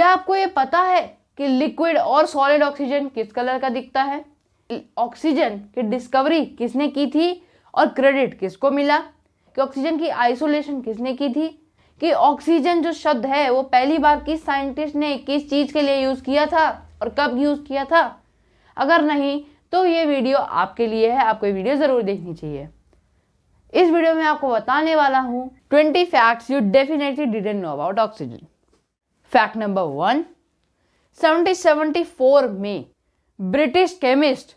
क्या आपको ये पता है कि लिक्विड और सॉलिड ऑक्सीजन किस कलर का दिखता है? ऑक्सीजन की डिस्कवरी किसने की थी और क्रेडिट किसको मिला? कि ऑक्सीजन की आइसोलेशन किसने की थी? कि ऑक्सीजन जो शब्द है वो पहली बार किस साइंटिस्ट ने किस चीज के लिए यूज किया था और कब यूज किया था? अगर नहीं तो ये वीडियो आपके लिए है, आपको ये वीडियो जरूर देखनी चाहिए। इस वीडियो में आपको बताने वाला हूं 20 facts you definitely didn't know about oxygen. Fact number 1, 1774 में ब्रिटिश केमिस्ट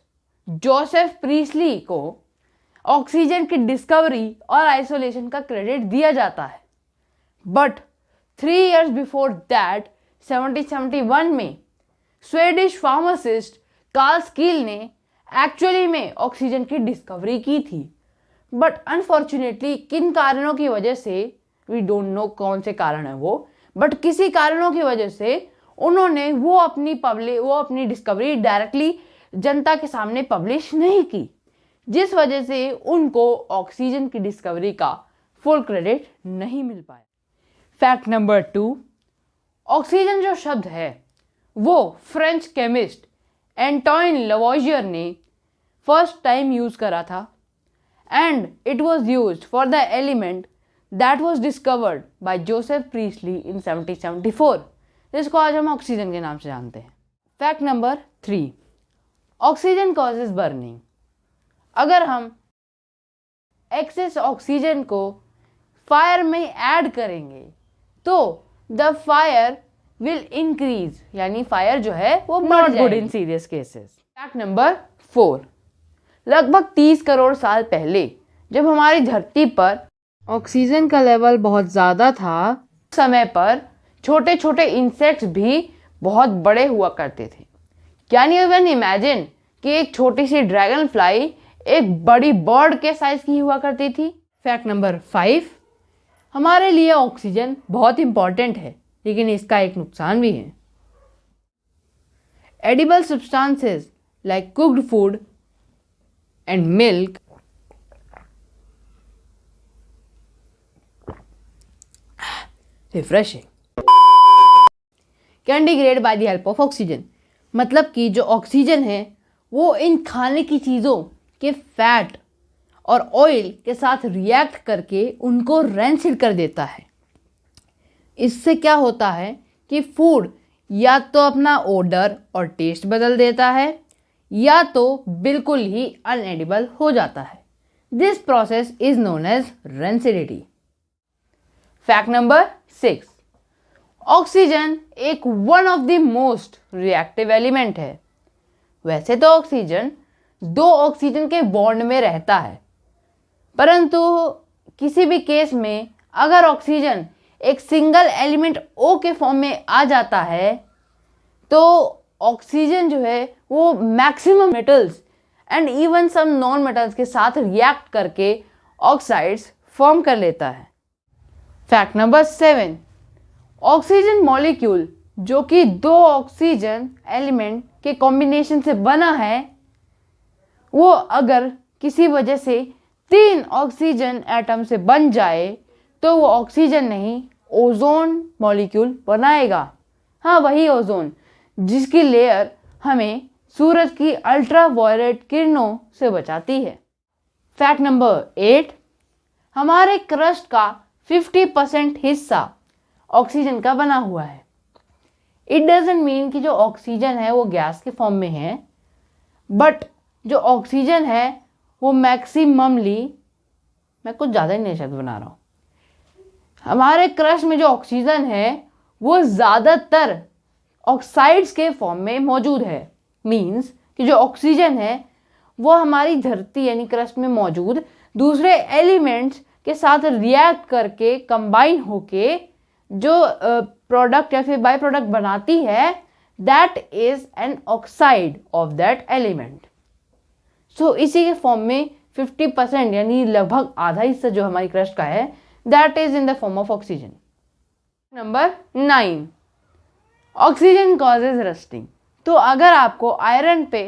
जोसेफ प्रीस्ली को ऑक्सीजन की डिस्कवरी और आइसोलेशन का क्रेडिट दिया जाता है। बट 3 years बिफोर दैट 1771 में स्वेडिश फार्मासिस्ट कार्ल स्कील ने एक्चुअली में ऑक्सीजन की डिस्कवरी की थी। बट अनफॉर्चुनेटली किन कारणों की वजह से, वी डोंट नो कौन से कारण है वो, बट किसी कारणों की वजह से उन्होंने वो अपनी डिस्कवरी डायरेक्टली जनता के सामने पब्लिश नहीं की, जिस वजह से उनको ऑक्सीजन की डिस्कवरी का फुल क्रेडिट नहीं मिल पाया। फैक्ट नंबर 2, ऑक्सीजन जो शब्द है वो फ्रेंच केमिस्ट एंटोइन लवोइजियर ने फर्स्ट टाइम यूज करा था and it was used for the element that was discovered by Joseph Priestley in 1774, जिसको आज हम ऑक्सीजन के नाम से जानते हैं। Fact number 3, oxygen causes burning. अगर हम एक्सेस ऑक्सीजन को फायर में ऐड करेंगे तो द फायर विल इंक्रीज, यानी फायर जो है वो बढ़ जाएगी। Not good in serious cases. Fact number 4, लगभग 30 करोड़ साल पहले जब हमारी धरती पर ऑक्सीजन का लेवल बहुत ज़्यादा था, समय पर छोटे छोटे इंसेक्ट्स भी बहुत बड़े हुआ करते थे। कैन यू इवन इमेजिन कि एक छोटी सी ड्रैगन फ्लाई एक बड़ी बर्ड के साइज की हुआ करती थी। फैक्ट नंबर 5, हमारे लिए ऑक्सीजन बहुत इंपॉर्टेंट है, लेकिन इसका एक नुकसान भी है। Edible substances like cooked food and milk refreshing can degrade by the help of oxygen. मतलब कि जो ऑक्सीजन है वो इन खाने की चीज़ों के फैट और ऑयल के साथ रिएक्ट करके उनको रैंसिड कर देता है। इससे क्या होता है कि फूड या तो अपना ओडर और टेस्ट बदल देता है या तो बिल्कुल ही अनएडिबल हो जाता है। This process is known as rancidity. Fact number 6, oxygen एक one of the most reactive element है। वैसे तो ऑक्सीजन 2 ऑक्सीजन के बॉन्ड में रहता है, परंतु किसी भी केस में अगर ऑक्सीजन एक सिंगल एलिमेंट O के फॉर्म में आ जाता है तो ऑक्सीजन जो है वो maximum metals and even some non metals के साथ रिएक्ट करके ऑक्साइड्स फॉर्म कर लेता है। फैक्ट नंबर 7, ऑक्सीजन मॉलिक्यूल जो कि 2 ऑक्सीजन एलिमेंट के कॉम्बिनेशन से बना है, वो अगर किसी वजह से 3 ऑक्सीजन एटम से बन जाए तो वो ऑक्सीजन नहीं ओजोन मॉलिक्यूल बनाएगा। हाँ, वही ओजोन जिसकी लेयर हमें सूरज की अल्ट्रावायलेट किरणों से बचाती है। फैक्ट नंबर 8, हमारे क्रस्ट का 50% हिस्सा ऑक्सीजन का बना हुआ है। इट डजंट मीन कि जो ऑक्सीजन है वो गैस के फॉर्म में है, बट जो ऑक्सीजन है वो मैक्सिममली, मैं कुछ ज़्यादा ही नए शब्द बना रहा हूँ, हमारे क्रस्ट में जो ऑक्सीजन है वो ज़्यादातर ऑक्साइड्स के फॉर्म में मौजूद है। मीन्स कि जो ऑक्सीजन है वो हमारी धरती यानी क्रस्ट में मौजूद दूसरे एलिमेंट्स के साथ रिएक्ट करके कंबाइन होके जो प्रोडक्ट या फिर बाय प्रोडक्ट बनाती है, that is an oxide of that element. So इसी के फॉर्म में 50% यानी लगभग आधा हिस्सा जो हमारी क्रस्ट का है, that is in the form of oxygen. Number 9, oxygen causes rusting. तो अगर आपको आयरन पे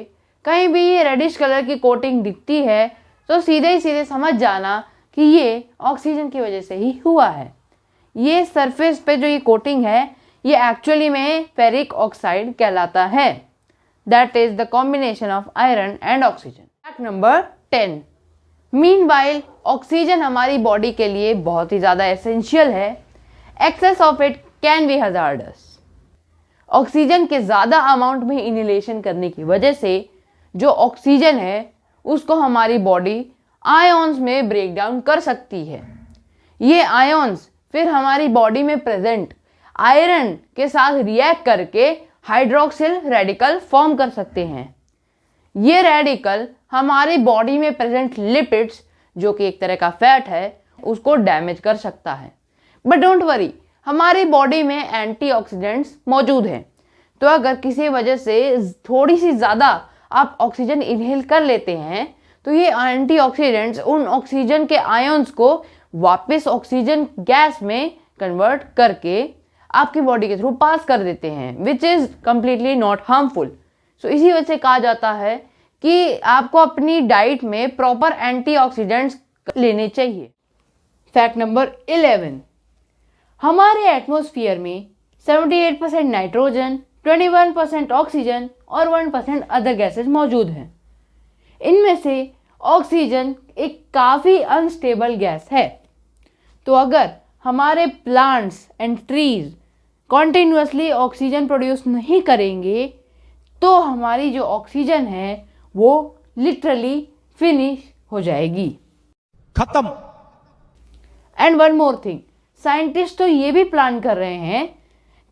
कहीं भी ये रेडिश कलर की कोटिंग दिखती है तो सीधे समझ जाना कि ये ऑक्सीजन की वजह से ही हुआ है। ये सरफेस पे जो ये कोटिंग है ये एक्चुअली में फेरिक ऑक्साइड कहलाता है, that is the combination of iron and oxygen. Fact number 10, meanwhile oxygen हमारी बॉडी के लिए बहुत ही ज़्यादा एसेंशियल है। Excess of it can be hazardous. Oxygen के ज़्यादा अमाउंट में इनहेलेशन करने की वजह से जो ऑक्सीजन है उसको हमारी बॉडी आयॉन्स में ब्रेक डाउन कर सकती है। ये आयॉन्स फिर हमारी बॉडी में प्रेजेंट आयरन के साथ रिएक्ट करके हाइड्रोक्सिल रेडिकल फॉर्म कर सकते हैं। ये रेडिकल हमारी बॉडी में प्रेजेंट लिपिड्स, जो कि एक तरह का फैट है, उसको डैमेज कर सकता है। बट डोंट वरी, हमारी बॉडी में एंटीऑक्सीडेंट्स मौजूद हैं। तो अगर किसी वजह से थोड़ी सी ज़्यादा आप ऑक्सीजन इनहेल कर लेते हैं तो ये एंटीऑक्सीडेंट्स उन ऑक्सीजन के आयंस को वापस ऑक्सीजन गैस में कन्वर्ट करके आपकी बॉडी के थ्रू पास कर देते हैं, which is completely not harmful. So इसी वजह से कहा जाता है कि आपको अपनी डाइट में प्रॉपर एंटीऑक्सीडेंट्स लेने चाहिए। फैक्ट नंबर 11, हमारे एटमॉस्फेयर में 78% नाइट्रोजन, 21% ऑक्सीजन और 1% अदर गैसेस मौजूद हैं। इनमें से ऑक्सीजन एक काफ़ी अनस्टेबल गैस है। तो अगर हमारे plants and trees continuously oxygen produce नहीं करेंगे तो हमारी जो ऑक्सीजन है वो लिटरली फिनिश हो जाएगी, खत्म। And one more thing, scientist तो ये भी प्लान कर रहे हैं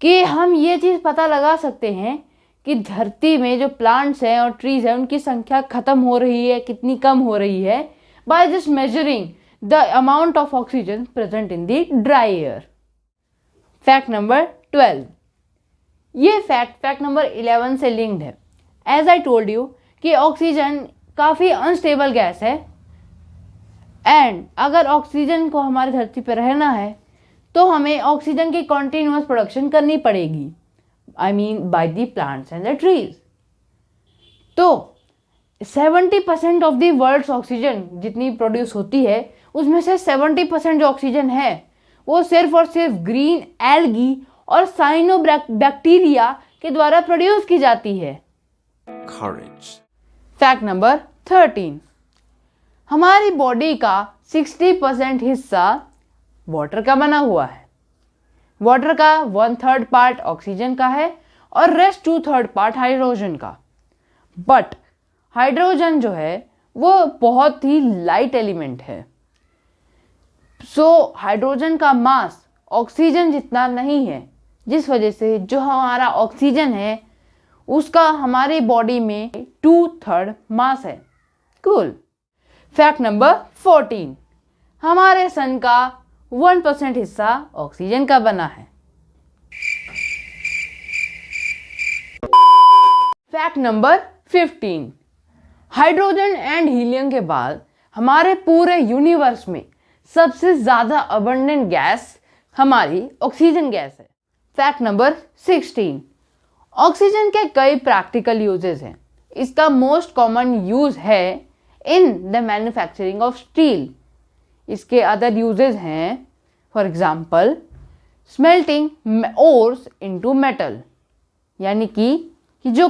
कि हम ये चीज़ पता लगा सकते हैं कि धरती में जो प्लांट्स हैं और ट्रीज हैं उनकी संख्या खत्म हो रही है, कितनी कम हो रही है, by just measuring the amount of oxygen present in the dry air. Fact number 12, ये फैक्ट नंबर 11 से लिंक्ड है। एज आई टोल्ड यू कि ऑक्सीजन काफ़ी अनस्टेबल गैस है एंड अगर ऑक्सीजन को हमारी धरती पर रहना है तो हमें ऑक्सीजन की कॉन्टिन्यूस प्रोडक्शन करनी पड़ेगी, I mean by the plants and the trees. तो 70% ऑफ द वर्ल्ड्स ऑक्सीजन जितनी प्रोड्यूस होती है उसमें से 70% जो ऑक्सीजन है वो सिर्फ और सिर्फ ग्रीन एल्गी और साइनोबैक्टीरिया के द्वारा प्रोड्यूस की जाती है। फैक्ट नंबर 13, हमारी बॉडी का 60% हिस्सा वाटर का बना हुआ है। वाटर का 1/3 पार्ट ऑक्सीजन का है और रेस्ट 2/3 पार्ट हाइड्रोजन का। बट हाइड्रोजन जो है वो बहुत ही लाइट एलिमेंट है। सो हाइड्रोजन का मास ऑक्सीजन जितना नहीं है, जिस वजह से जो हमारा ऑक्सीजन है उसका हमारी बॉडी में 2/3 मास है। कूल। फैक्ट नंबर 14, हमारे सन का 1% हिस्सा ऑक्सीजन का बना है। Fact number 15, hydrogen and helium के बाद हमारे पूरे यूनिवर्स में सबसे ज़्यादा अबंडेंट गैस हमारी ऑक्सीजन गैस है। फैक्ट नंबर 16, ऑक्सीजन के कई प्रैक्टिकल यूजेस हैं। इसका मोस्ट कॉमन यूज है in the manufacturing of steel. इसके अदर यूजेस हैं, for example smelting ores into metal, यानी कि जो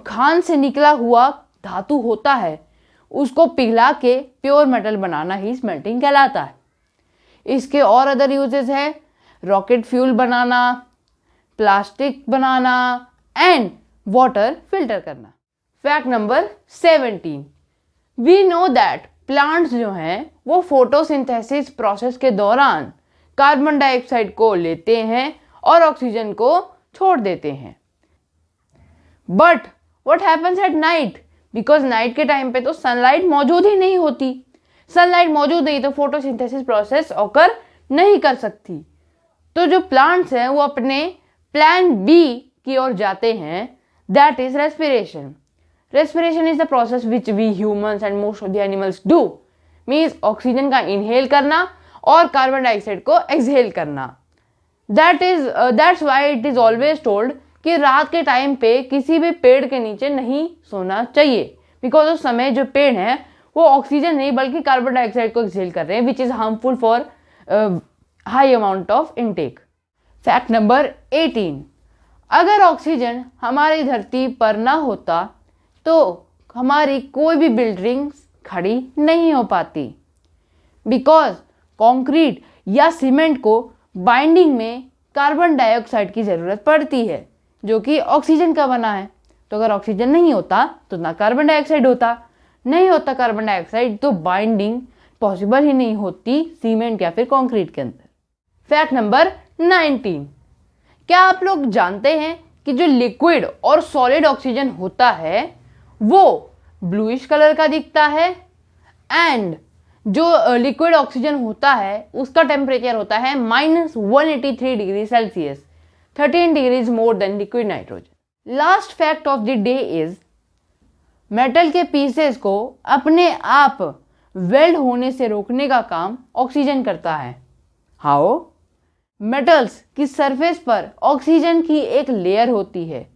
खान से निकला हुआ धातु होता है उसको पिघला के प्योर मेटल बनाना ही स्मेल्टिंग कहलाता है। इसके और अदर यूजेस हैं रॉकेट फ्यूल बनाना, प्लास्टिक बनाना एंड वाटर फिल्टर करना। Fact number 17, we know that plants जो हैं वो फोटोसिंथेसिस प्रोसेस के दौरान कार्बन डाइऑक्साइड को लेते हैं और ऑक्सीजन को छोड़ देते हैं। But what happens at night, because night के टाइम पे तो सनलाइट मौजूद ही नहीं होती। सनलाइट मौजूद नहीं तो फोटोसिंथेसिस प्रोसेस ऑकर नहीं कर सकती। तो जो प्लांट्स हैं वो अपने प्लान बी की ओर जाते हैं, that is respiration. Respiration is the process which we humans and most of the animals do, means oxygen का इनहेल करना और कार्बन डाइऑक्साइड को एक्सहेल करना। That's why it is always told कि रात के टाइम पे किसी भी पेड़ के नीचे नहीं सोना चाहिए, बिकॉज उस समय जो पेड़ हैं वो ऑक्सीजन नहीं बल्कि कार्बन डाइऑक्साइड को एक्सहेल कर रहे हैं, which is harmful for high amount of intake. Fact number 18, अगर ऑक्सीजन हमारी धरती पर ना होता तो हमारी कोई भी बिल्डिंग खड़ी नहीं हो पाती, बिकॉज कंक्रीट या सीमेंट को बाइंडिंग में कार्बन डाइऑक्साइड की ज़रूरत पड़ती है जो कि ऑक्सीजन का बना है। तो अगर ऑक्सीजन नहीं होता तो ना कार्बन डाइऑक्साइड होता, नहीं होता कार्बन डाइऑक्साइड तो बाइंडिंग पॉसिबल ही नहीं होती सीमेंट या फिर कंक्रीट के अंदर। फैक्ट नंबर 19, क्या आप लोग जानते हैं कि जो लिक्विड और सॉलिड ऑक्सीजन होता है वो ब्लूइश कलर का दिखता है, एंड जो लिक्विड ऑक्सीजन होता है उसका टेम्परेचर होता है -183 degree Celsius, 13 degrees more than liquid nitrogen. Last fact of the day is metal के पीसेस को अपने आप वेल्ड होने से रोकने का काम ऑक्सीजन करता है। हाउ? मेटल्स की सरफेस पर ऑक्सीजन की एक लेयर होती है,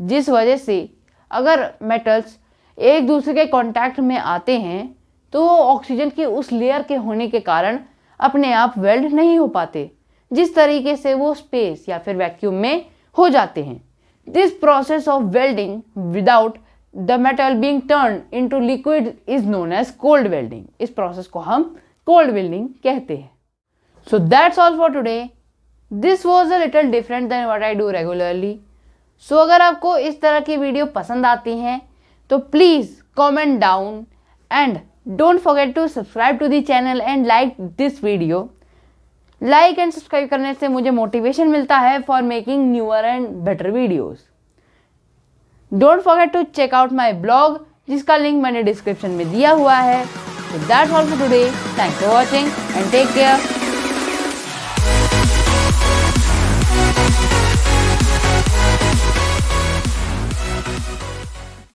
जिस वजह से अगर मेटल्स एक दूसरे के कांटेक्ट में आते हैं तो ऑक्सीजन की उस लेयर के होने के कारण अपने आप वेल्ड नहीं हो पाते, जिस तरीके से वो स्पेस या फिर वैक्यूम में हो जाते हैं। This process of welding without the metal being turn into liquid is known as cold welding. इस प्रोसेस को हम कोल्ड वेल्डिंग कहते हैं। So that's all for today. This was a little different than what I do regularly. So अगर आपको इस तरह की वीडियो पसंद आती हैं तो please comment down and don't forget to subscribe to the channel and like this video. Like and subscribe करने से मुझे मोटिवेशन मिलता है for making newer and better videos. Don't forget to check out my blog, जिसका link मैंने description में दिया हुआ है। So that's all for today. Thanks for watching and take care.